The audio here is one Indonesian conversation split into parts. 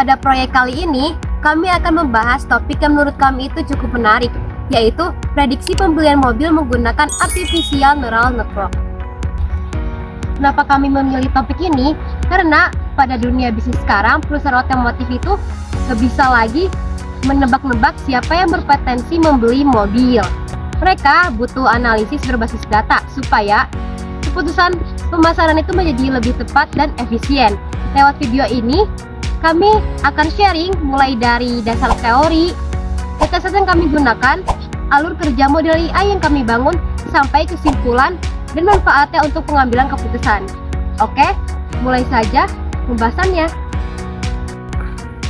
Pada proyek kali ini, kami akan membahas topik yang menurut kami itu cukup menarik, yaitu prediksi pembelian mobil menggunakan Artificial Neural Network. Kenapa kami memilih topik ini? Karena pada dunia bisnis sekarang, perusahaan otomotif itu gak bisa lagi menebak-nebak siapa yang berpotensi membeli mobil. Mereka butuh analisis berbasis data supaya keputusan pemasaran itu menjadi lebih tepat dan efisien. Lewat video ini, kami akan sharing mulai dari dasar teori, dataset yang kami gunakan, alur kerja model AI yang kami bangun, sampai kesimpulan dan manfaatnya untuk pengambilan keputusan. Oke, mulai saja pembahasannya.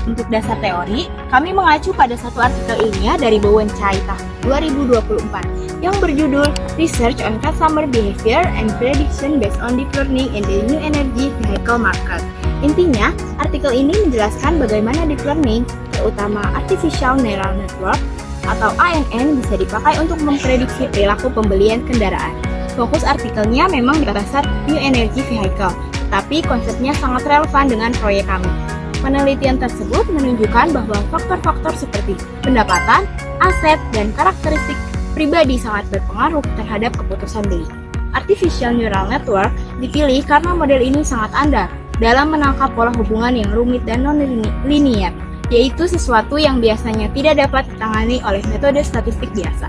Untuk dasar teori, kami mengacu pada satu artikel ilmiah dari Bowen Chai tahun 2024 yang berjudul Research on Customer Behavior and Prediction Based on Deep Learning in the New Energy Vehicle Market. Intinya, artikel ini menjelaskan bagaimana deep learning, terutama Artificial Neural Network atau ANN, bisa dipakai untuk memprediksi perilaku pembelian kendaraan. Fokus artikelnya memang berdasar New Energy Vehicle, tapi konsepnya sangat relevan dengan proyek kami. Penelitian tersebut menunjukkan bahwa faktor-faktor seperti pendapatan, aset, dan karakteristik pribadi sangat berpengaruh terhadap keputusan beli. Artificial Neural Network dipilih karena model ini sangat andal dalam menangkap pola hubungan yang rumit dan non-linier, yaitu sesuatu yang biasanya tidak dapat ditangani oleh metode statistik biasa.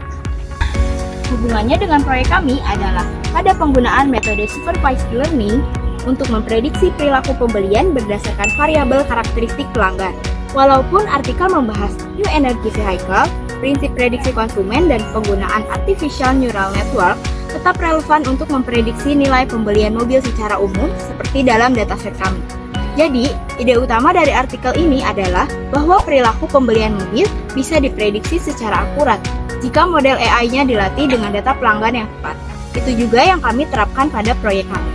Hubungannya dengan proyek kami adalah pada penggunaan metode supervised learning untuk memprediksi perilaku pembelian berdasarkan variabel karakteristik pelanggan. Walaupun artikel membahas New Energy Vehicle, prinsip prediksi konsumen dan penggunaan Artificial Neural Network tetap relevan untuk memprediksi nilai pembelian mobil secara umum seperti dalam dataset kami. Jadi, ide utama dari artikel ini adalah bahwa perilaku pembelian mobil bisa diprediksi secara akurat jika model AI-nya dilatih dengan data pelanggan yang tepat. Itu juga yang kami terapkan pada proyek kami.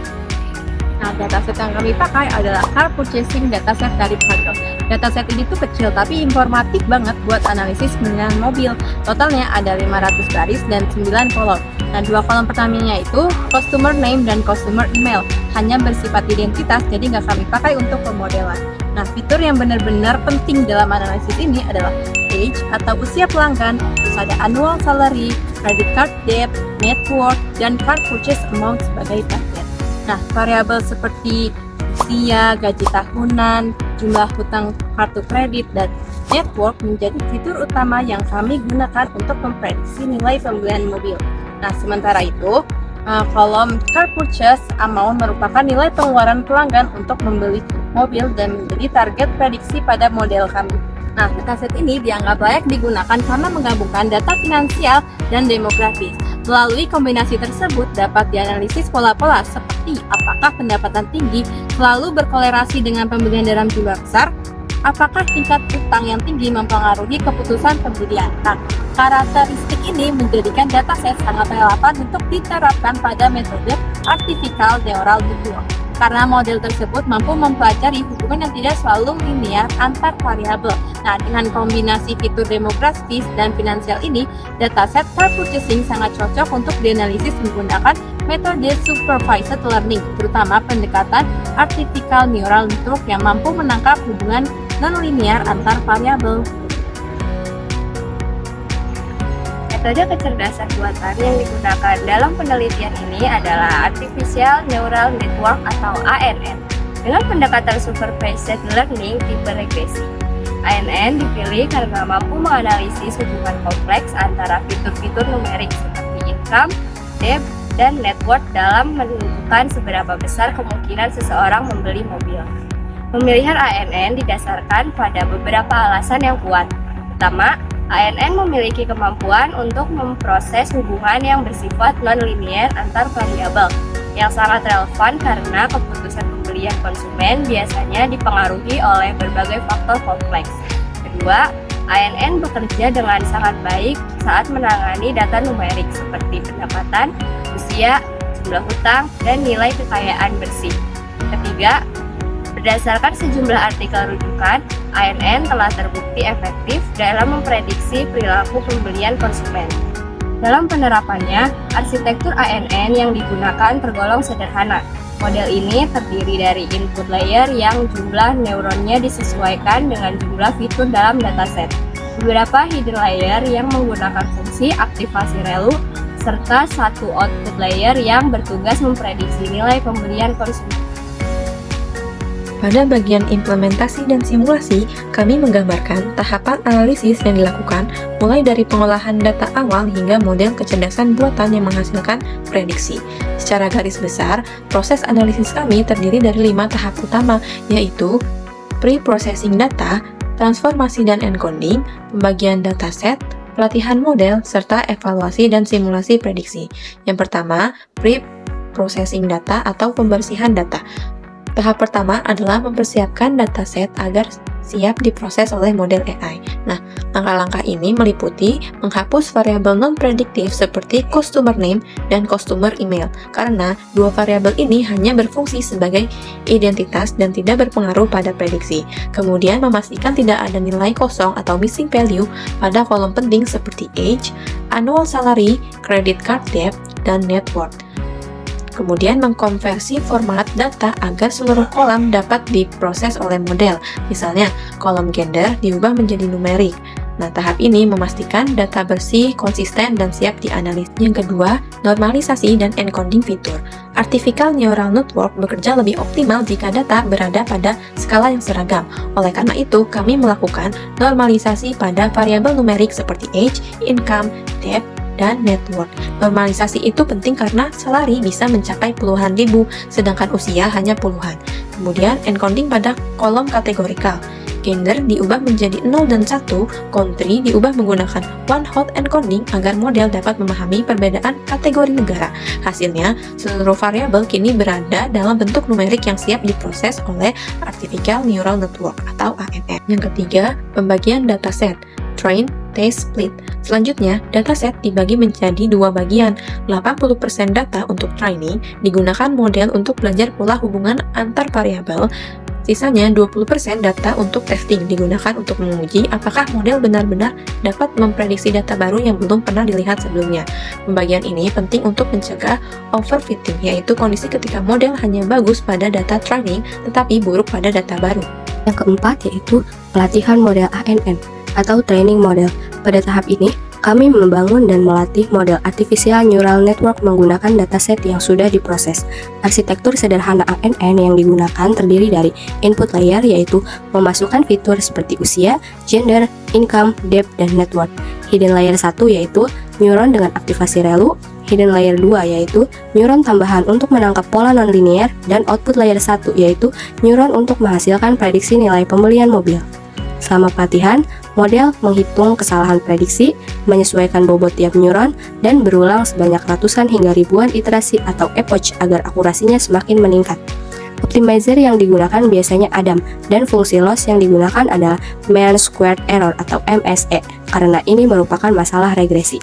Nah, dataset yang kami pakai adalah Car Purchasing Dataset dari Pagel. Dataset ini tuh kecil tapi informatif banget buat analisis pemilihan mobil. Totalnya ada 500 baris dan 9 kolom. Nah, 2 kolom pertamanya itu customer name dan customer email. Hanya bersifat identitas, jadi nggak kami pakai untuk pemodelan. Nah, fitur yang benar-benar penting dalam analisis ini adalah age atau usia pelanggan, terus ada annual salary, credit card debt, net worth, dan car purchase amount sebagai target. Nah, variabel seperti usia, gaji tahunan, jumlah hutang kartu kredit, dan network menjadi fitur utama yang kami gunakan untuk memprediksi nilai pembelian mobil. Nah, sementara itu, kolom car purchase amount merupakan nilai pengeluaran pelanggan untuk membeli mobil dan menjadi target prediksi pada model kami. Nah, dataset ini dianggap layak digunakan karena menggabungkan data finansial dan demografis. Melalui kombinasi tersebut dapat dianalisis pola-pola seperti apakah pendapatan tinggi selalu berkolerasi dengan pembelian dalam jumlah besar, apakah tingkat utang yang tinggi mempengaruhi keputusan pembelian. Nah, karakteristik ini menjadikan dataset sangat relevan untuk diterapkan pada metode Artificial Neural Network karena model tersebut mampu mempelajari hubungan yang tidak selalu linear antar variabel. Nah, dengan kombinasi fitur demografis dan finansial ini, dataset car purchasing sangat cocok untuk dianalisis menggunakan metode supervised learning, terutama pendekatan Artificial Neural Network yang mampu menangkap hubungan non-linear antar variabel. Metode kecerdasan buatan yang digunakan dalam penelitian ini adalah Artificial Neural Network atau ANN dengan pendekatan Supervised Learning tipe regresi. ANN dipilih karena mampu menganalisis hubungan kompleks antara fitur-fitur numerik seperti income, debt, dan net worth dalam menentukan seberapa besar kemungkinan seseorang membeli mobil. Pemilihan ANN didasarkan pada beberapa alasan yang kuat. Pertama, ANN memiliki kemampuan untuk memproses hubungan yang bersifat non-linear antar variabel, yang sangat relevan karena keputusan pembelian konsumen biasanya dipengaruhi oleh berbagai faktor kompleks. Kedua, ANN bekerja dengan sangat baik saat menangani data numerik seperti pendapatan, usia, jumlah hutang, dan nilai kekayaan bersih. Ketiga, berdasarkan sejumlah artikel rujukan, ANN telah terbukti efektif dalam memprediksi perilaku pembelian konsumen. Dalam penerapannya, arsitektur ANN yang digunakan tergolong sederhana, Model ini terdiri dari input layer yang jumlah neuronnya disesuaikan dengan jumlah fitur dalam dataset. Beberapa hidden layer yang menggunakan fungsi aktivasi relu, serta satu output layer yang bertugas memprediksi nilai pembelian konsumen. Pada bagian implementasi dan simulasi, kami menggambarkan tahapan analisis yang dilakukan mulai dari pengolahan data awal hingga model kecerdasan buatan yang menghasilkan prediksi. Secara garis besar, proses analisis kami terdiri dari 5 tahap utama, yaitu pre-processing data, transformasi dan encoding, pembagian dataset, pelatihan model, serta evaluasi dan simulasi prediksi. Yang pertama, pre-processing data atau pembersihan data. Tahap pertama adalah mempersiapkan dataset agar siap diproses oleh model AI. Nah, langkah-langkah ini meliputi menghapus variabel non-prediktif seperti customer name dan customer email, karena dua variabel ini hanya berfungsi sebagai identitas dan tidak berpengaruh pada prediksi. Kemudian memastikan tidak ada nilai kosong atau missing value pada kolom penting seperti age, annual salary, credit card debt, dan net worth. Kemudian mengkonversi format data agar seluruh kolom dapat diproses oleh model. Misalnya, kolom gender diubah menjadi numerik. Nah, tahap ini memastikan data bersih, konsisten, dan siap dianalisis. Yang kedua, normalisasi dan encoding fitur. Artificial Neural Network bekerja lebih optimal jika data berada pada skala yang seragam. Oleh karena itu, kami melakukan normalisasi pada variabel numerik seperti age, income, debt, dan network. Normalisasi itu penting karena salary bisa mencapai puluhan ribu, sedangkan usia hanya puluhan. Kemudian encoding pada kolom kategorikal. Gender diubah menjadi 0 dan 1, country diubah menggunakan one hot encoding agar model dapat memahami perbedaan kategori negara. Hasilnya, seluruh variabel kini berada dalam bentuk numerik yang siap diproses oleh Artificial Neural Network atau ANN. Yang ketiga, pembagian dataset. Train, test, split. Selanjutnya, dataset dibagi menjadi dua bagian. 80% data untuk training digunakan model untuk belajar pola hubungan antar variabel. Sisanya 20% data untuk testing digunakan untuk menguji apakah model benar-benar dapat memprediksi data baru yang belum pernah dilihat sebelumnya. Pembagian ini penting untuk mencegah overfitting, yaitu kondisi ketika model hanya bagus pada data training tetapi buruk pada data baru. Yang keempat yaitu pelatihan model ANN atau training model. Pada tahap ini, kami membangun dan melatih model Artificial Neural Network menggunakan dataset yang sudah diproses. Arsitektur sederhana ANN yang digunakan terdiri dari input layer, yaitu memasukkan fitur seperti usia, gender, income, debt, dan net worth. Hidden layer 1 yaitu neuron dengan aktivasi relu, hidden layer 2 yaitu neuron tambahan untuk menangkap pola nonlinear, dan output layer 1 yaitu neuron untuk menghasilkan prediksi nilai pembelian mobil. Selama pelatihan, model menghitung kesalahan prediksi, menyesuaikan bobot tiap neuron, dan berulang sebanyak ratusan hingga ribuan iterasi atau epoch agar akurasinya semakin meningkat. Optimizer yang digunakan biasanya ADAM, dan fungsi loss yang digunakan adalah Mean Squared Error atau MSE, karena ini merupakan masalah regresi.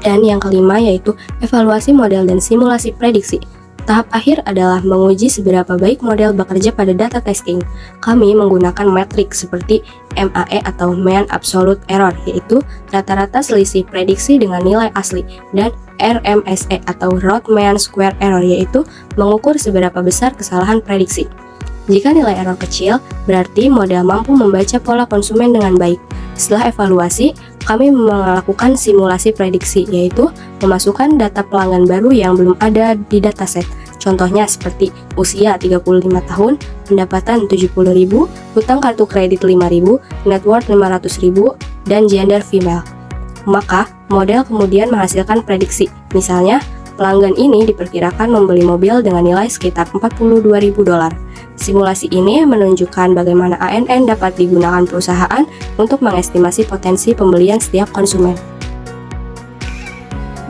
Dan yang kelima yaitu evaluasi model dan simulasi prediksi. Tahap akhir adalah menguji seberapa baik model bekerja pada data testing. Kami menggunakan metrik seperti MAE atau Mean Absolute Error, yaitu rata-rata selisih prediksi dengan nilai asli, dan RMSE atau Root Mean Square Error, yaitu mengukur seberapa besar kesalahan prediksi. Jika nilai error kecil, berarti model mampu membaca pola konsumen dengan baik. Setelah evaluasi, kami melakukan simulasi prediksi, yaitu memasukkan data pelanggan baru yang belum ada di dataset. Contohnya seperti usia 35 tahun, pendapatan 70.000, hutang kartu kredit 5.000, net worth 500.000, dan gender female. Maka, model kemudian menghasilkan prediksi. Misalnya, pelanggan ini diperkirakan membeli mobil dengan nilai sekitar $42.000. Simulasi ini menunjukkan bagaimana ANN dapat digunakan perusahaan untuk mengestimasi potensi pembelian setiap konsumen.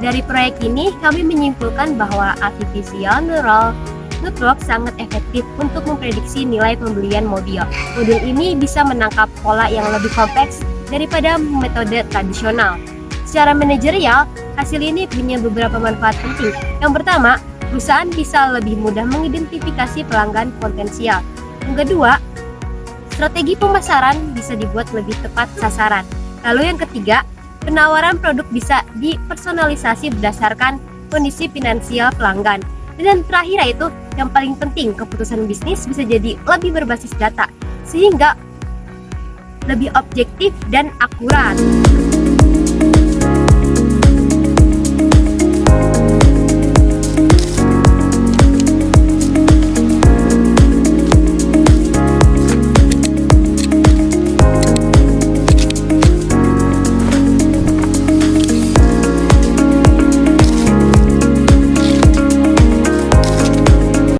Dari proyek ini, kami menyimpulkan bahwa Artificial Neural Network sangat efektif untuk memprediksi nilai pembelian mobil. Modul ini bisa menangkap pola yang lebih kompleks daripada metode tradisional. Secara manajerial, hasil ini punya beberapa manfaat penting. Yang pertama, perusahaan bisa lebih mudah mengidentifikasi pelanggan potensial. Yang kedua, strategi pemasaran bisa dibuat lebih tepat sasaran. Lalu yang ketiga, penawaran produk bisa dipersonalisasi berdasarkan kondisi finansial pelanggan. Dan yang terakhir yaitu yang paling penting, keputusan bisnis bisa jadi lebih berbasis data, sehingga lebih objektif dan akurat.